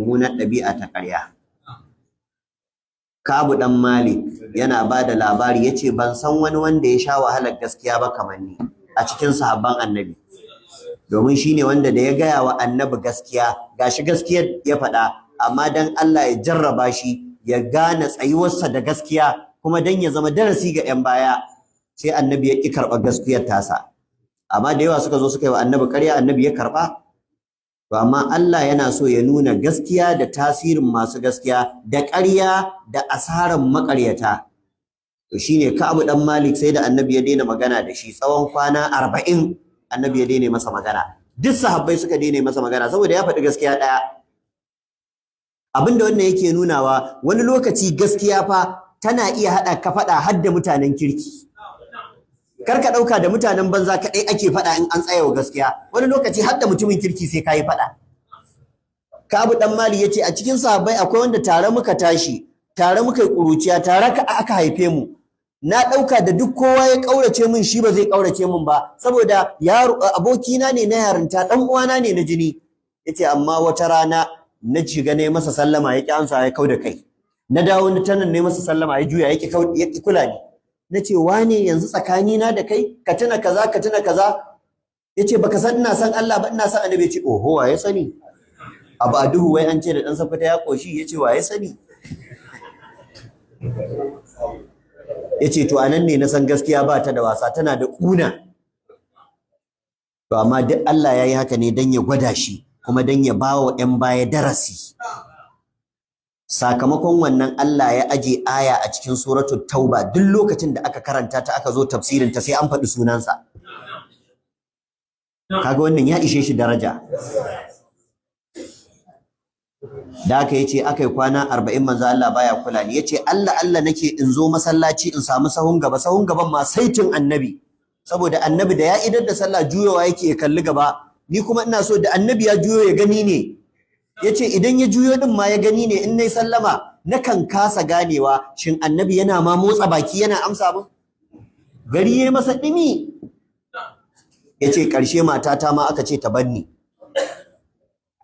mummunar ɗabi'a ta ƙarya. Ka'ab dan Malik yana ba da labari yace ban san wani wanda ya sha wahalar gaskiya ba kamar ni a cikin sahabban Annabi. Domin shine wanda da ya gaya wa Annabi gaskiya, gashi gaskiyar ya faɗa, amma dan Allah ya jarraba shi ya gane tsayuwarsa da gaskiya kuma dan ya zama darasi ga 'yan baya, sai Annabi ya ƙi karɓar gaskiyar tasa. Amma da yawa suka zo suka yi wa Annabi ƙarya, Annabi ya karɓa. To amma Allah yana so ya nuna gaskiya da tasirin masu gaskiya da ƙarya da asaran maƙaryata. To shine Ka'ab dan Malik sai da Annabi ya daina magana da shi tsawon kwana 40, Annabi ya daina masa magana. Duk sahabbai suka daina masa magana saboda ya faɗi gaskiya ɗaya. Abinda wannan yake nunawa, wani lokaci gaskiya fa tana iya haɗa ka faɗa har da mutanen kirki. Kar ka ɗauka da mutanen banza kaɗai ake faɗa in an tsaya wa gaskiya, wani lokaci har da mutumin kirki sai ka yi faɗa. Ka'ab dan Malik yace a cikin sahabbai akwai wanda tare muka tashi, tare muka yi ƙuruciya, tare aka haife mu. Na ɗauka da duk kowa ya ƙaurace min shi ba zai ƙaurace min ba, saboda yaro abokina ne na yarinta, ɗan uwana ne na jini. Yace amma wata rana na shiga ne masa sallama ya ƙi amsa, ya kau da kai. Na dawo ni tanan ne masa sallama ya juya ya ƙi kula ni. Na ce wane yanzu tsakanina da kai ka tuna kaza ka tuna kaza. Yace baka san ina san Allah ba, ina san Annabi. Ya ce oho, wa ya sani? Abu a duhu wai an ce da dan safata ya koshi. Yace wa ya sani? Yace to anan ne na san gaskiya ba ta da wasa, tana da kuna. To amma duk Allah yayi haka ne dan ya gwada shi kuma dan ya bawa 'yan baya darasi. Sakamakon wannan Allah ya aje aya a cikin suratul Tauba, duk lokacin da aka karanta ta aka zo tafsirin ta sai an faɗi sunansa. Kaga wannan ya ishe shi daraja. Da aka yace akai kwana 40 manzo Allah baya kula ni, yace Allah nake in zo masallaci in samu sahun gaban ma saitin Annabi, saboda Annabi da ya idar da sallah juyowa yake ya kalli gaba, ni kuma ina so da Annabi ya juyo ya gani ne. Yace idan ya juyo din ma ya gani ne, in nayi sallama nakan kasa ganewa shin Annabi yana ma motsa baki yana amsa min. Gari yayi masa dimi. Yace karshe matata ma aka ce ta banni.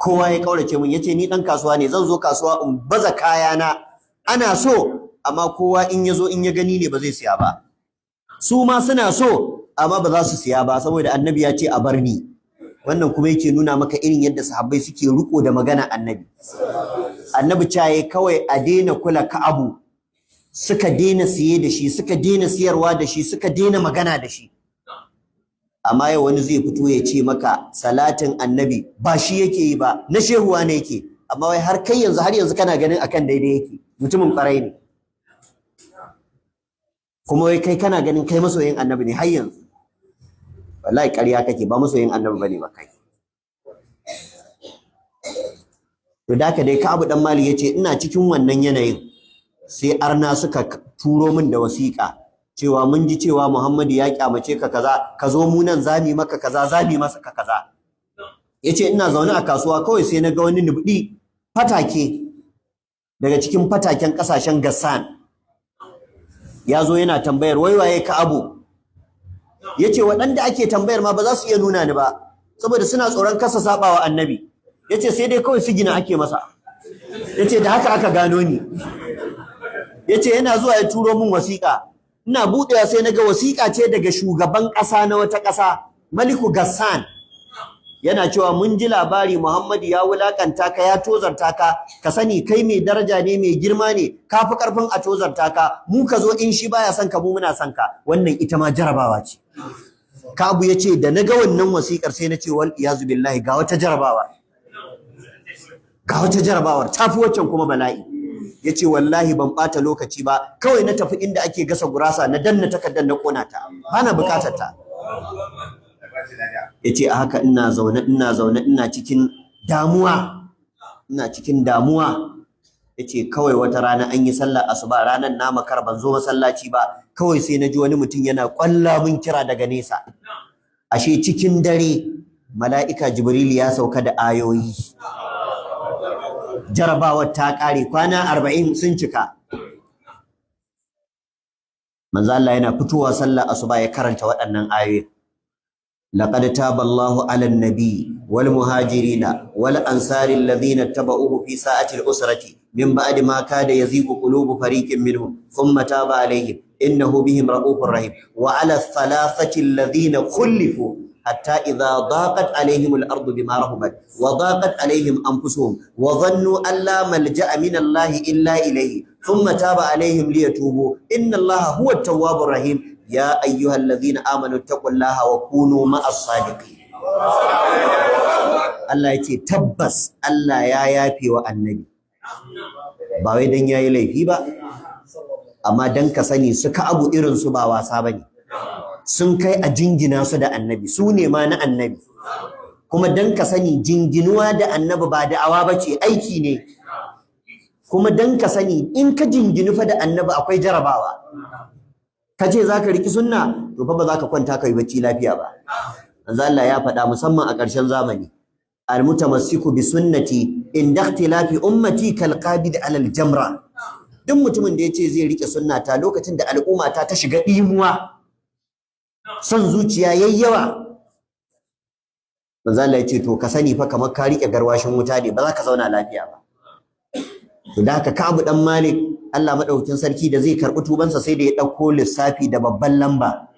Kowa ya kaurace min, yace ni dan kasuwa ne, zan zo kasuwa in baza kayana, ana so amma kowa in yazo in ya gani ne ba zai siya ba. Su ma suna so amma ba za su siya ba saboda Annabi ya ce a bar ni. Wannan kuma yake nuna maka irin yadda sahabbai suke riko da magana Annabi. Annabi caye kawai a daina kula Ka'abu, suka daina siye da shi, suka daina siyarwa da shi, suka daina magana da shi. Amma yau wani zai fito ya ce maka salatin Annabi ba shi yake yi ba, na shehuwa ne yake, amma wai har yanzu kana ganin akan daidai yake, mutumin ƙwarai ne. Kuma wai kai kana ganin kai masoyin Annabi ne har yanzu. Wallahi ƙarya kake, ba masoyin Annabi bane ba kai. To da haka dai Ka'ab dan Malik yace ina cikin wannan yanayin sai arna suka turo min da wasiƙa cewa mun ji cewa Muhammadu ya kyamace ka kaza, ka zo mu nan zami maka kaza, zami masa ka kaza. Yace ina zaune a kasuwa kawai sai na ga wani nubdi fatake daga cikin fataken kasashen Gassan. Ya zo yana tambayar wai waye Ka'abu. Yace waɗanda ake tambayar ma ba za su iya nuna ni ba saboda suna tsoron kasa sabawa Annabi. Yace sai dai kawai sigina ake masa. Yace da haka aka gano ni. Yace yana zuwa ya turo min wasiƙa. Ina buɗewa sai naga wasiƙa ce daga shugaban ƙasa na wata ƙasa, Maliku Gassan. Yana cewa mun ji labari Muhammadu ya wulakanta ka, ya tozarta ka, ka sani kai mai daraja ne, mai girma ne, ka fi ƙarfin a tozarta ka, mu ka zo in shi baya son ka, mu muna son ka. Wannan ita ma jarabawa ce. Ka'abu yace da naga wannan wasiƙar sai nace wal iyazu billahi, ga wata jarabawa. Ga wata jarabawar tafi waccan kuma bala'i. Yace wallahi ban bata lokaci ba, kawai na tafi inda ake gasa gurasa na danna takardar na kona ta, bana bukatar ta. Yace a haka ina zaune ina cikin damuwa, yace kawai wata rana an yi sallar asuba, ranan na makar ban zo masallaci ba, kawai sai naji wani mutum yana kwalla min kira daga nesa. Ashe cikin dare mala'ika Jibril ya sauka da ayoyi. Jarabawar ta kare, kwana 40 sun cika. Manzo Allah yana fitowa sallar asuba ya karanta waɗannan ayoyi. Laqad taballahu 'alan nabi والمهاجرين والأنصار الذين اتبعوه في ساعة الأسرة من بعد ما كاد يزيغ قلوب فريق منهم ثم تاب عليهم إنه بهم رؤوف رحيم وعلى الثلاثة الذين خلفوا حتى إذا ضاقت عليهم الأرض بما رحبت وضاقت عليهم أنفسهم وظنوا أن لا ملجأ من الله إلا إليه ثم تاب عليهم ليتوبوا إن الله هو التواب الرحيم يا أيها الذين آمنوا اتقوا الله وكونوا مع الصادقين. Allah ya ce tabbas Allah ya yafe wa annabi ba wai dan yayi laifi ba amma dan ka sani suka abu irin su ba wasa bane sun kai a jingina su da annabi su ne ma na annabi kuma dan ka sani jinginuwa da annabi ba da'awa bace aiki ne kuma dan ka sani in ka jinginu fa da annabi akwai jarabawa kace zaka riki sunna to fa ba zaka kwanta kai bacci lafiya ba manzo Allah ya faɗa musamman a ƙarshen zamani almutamassiku bi sunnati inda ikhtilafi ummati kalqabid ala aljamra duk mutumin da yace zai rike sunnata lokacin da al'umma ta shiga dimuwa son zuciya yayyawa manzo Allah yace to ka sani fa kamar ka rike garwashin wuta ne ba za ka zauna lafiya ba to da haka Ka'ab dan Malik Allah madaukakin sarki da zai karbi tubansa sai da ya dauko lissafi da babban lamba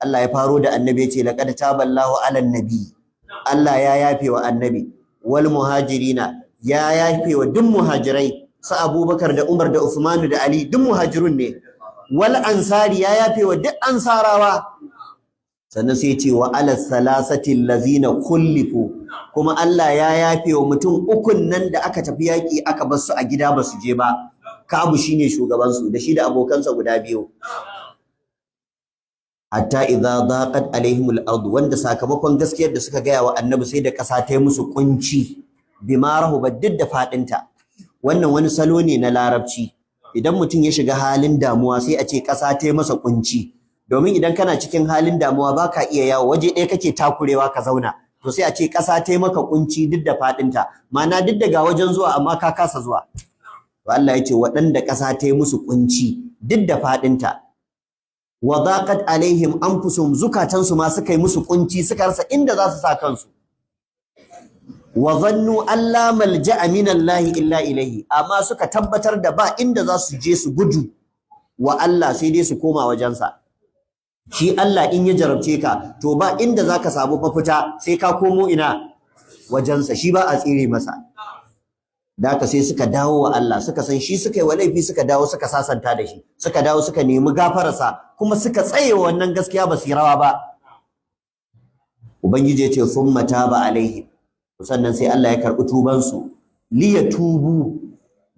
Allah ya faro da annabi yace laqad taballahu ala nabi Allah ya yafe wa annabi wal muhajirina ya yafe wa duk muhajirai sa Abubakar da Umar da Uthman da Ali duk muhajirun ne wal ansari ya yafe wa duk ansarawa sannan sai ce wa ala salasati allazina kullifu kuma Allah ya yafe wa mutum ukun nan da aka tafi yaki aka bar su a gida ba su je ba Ka'ab shine shugaban su da shi da abokansa guda biyu hatta idza daqat alaihim al-ard wanda sakamakon gaskiyar da suka gaya wa annabi sai da kasa ta yi musu kunci bima rahubat duk da fadinta wannan wani salo ne na larabci idan mutum ya shiga halin damuwa sai a ce kasa ta yi masa kunci domin idan kana cikin halin damuwa baka iya yawo waje ɗaya kake takurewa ka zauna to sai a ce kasa ta yi maka kunci duk da fadinta ma'ana duk daga wajen zuwa amma ka kasa zuwa to Allah ya ce waɗanda kasa ta yi musu kunci duk da fadinta wa daqat alaihim anfusuhum zukatansu ma suka yi musu kunci suka rasa inda za su sa kansu wa zannu alla malja'a min Allah illa ilayhi amma suka tabbatar da ba inda za su je su gudu wa Allah sai dai su koma wajensa shi Allah in ya jarabce ka to ba inda zaka samu mafita sai ka komo ina wajensa shi ba a tsire masa da haka sai suka dawo wa Allah suka san shi suka yi wa laifi suka dawo suka sasanta da shi suka dawo suka nemi gafararsa kuma suka tsaye wannan gaskiya ba su rawa ba ubangiji ya ce thumma taba alaihim sannan sai Allah ya karbi tuban su liyatubu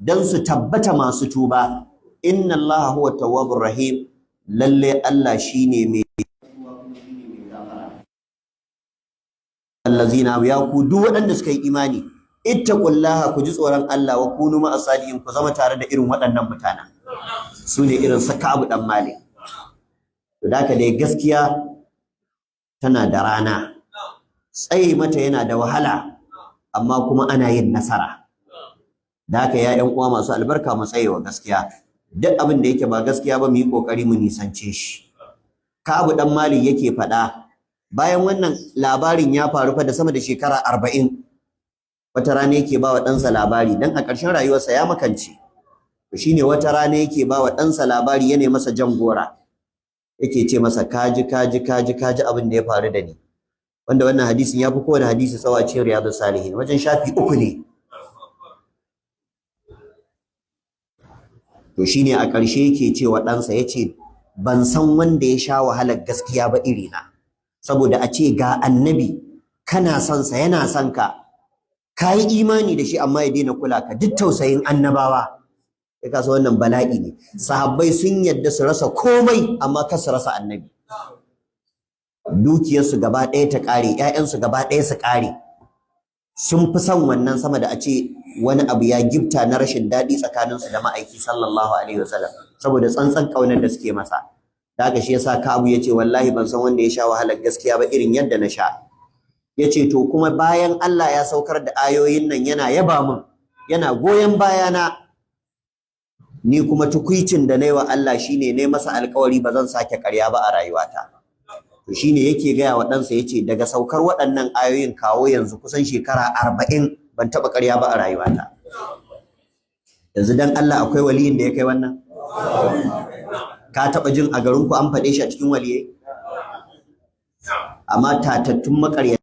dan su tabbata masu tuba inna Allah huwa tawwabur rahim lalle Allah shine mai allazina ya ku duk waɗanda suka yi imani ittaqullaha ku ji tsoron Allah wa kunu ma'as sadiqin ku zama tare da irin waɗannan mutanen su ne irin su Ka'ab dan Malik to da dai gaskiya tana da rana tsaye mata yana da wahala amma kuma ana yin nasara da haka ya ƴan uwa masu albarka mu tsaye wa gaskiya duk abin da yake ba gaskiya ba mu yi kokari mu nisance shi Ka'ab dan Malik yake faɗa bayan wannan labarin ya faru fa da sama da shekara 40 wata rana yake ba wa ɗansa labari dan a ƙarshen rayuwarsa ya makance shine wata rana yake ba wa ɗansa labari yana masa jan gora yake ce masa kaji abin da ya faru da ni wanda wannan hadisin ya fi kowane hadisi tsawo a cikin Riyadus Salihin wajen shafi 3 ne to shine a ƙarshe yake ce wa ɗansa yace ban san wanda ya sha wahalar gaskiya ba irina saboda a ce ga annabi kana son sa yana son ka kai imani da shi amma ya daina kula ka duk tausayin annabawa kai ka san wannan bala'i ne sahabbai sun yadda su rasa komai amma kar su rasa annabi dukiyarsu gaba ɗaya ta ƙare ƴaƴansu gaba ɗaya su ƙare sun fi son wannan sama da a ce wani abu ya gifta na rashin daɗi tsakaninsu da ma'aiki sallallahu alaihi wasallam saboda tsantsan ƙaunar da suke masa da haka shi yasa Ka'abu yace wallahi ban san wanda ya sha wahalar gaskiya ba irin yadda na sha yace to kuma bayan Allah ya saukar da ayoyin nan yana yaba min yana goyen bayana ni kuma tukuicin da nayi wa Allah shine ne masa alƙawari ba zan sake ƙarya ba a rayuwata to shine yake gaya wa ɗansa yace daga saukar waɗannan ayoyin kawo yanzu kusan shekara 40 ban taɓa ƙarya ba a rayuwata. Yanzu dan Allah akwai waliyin da ya kai wannan? Ka taɓa jin a garinku an faɗe shi a cikin waliyai? Amma tatattun maƙarya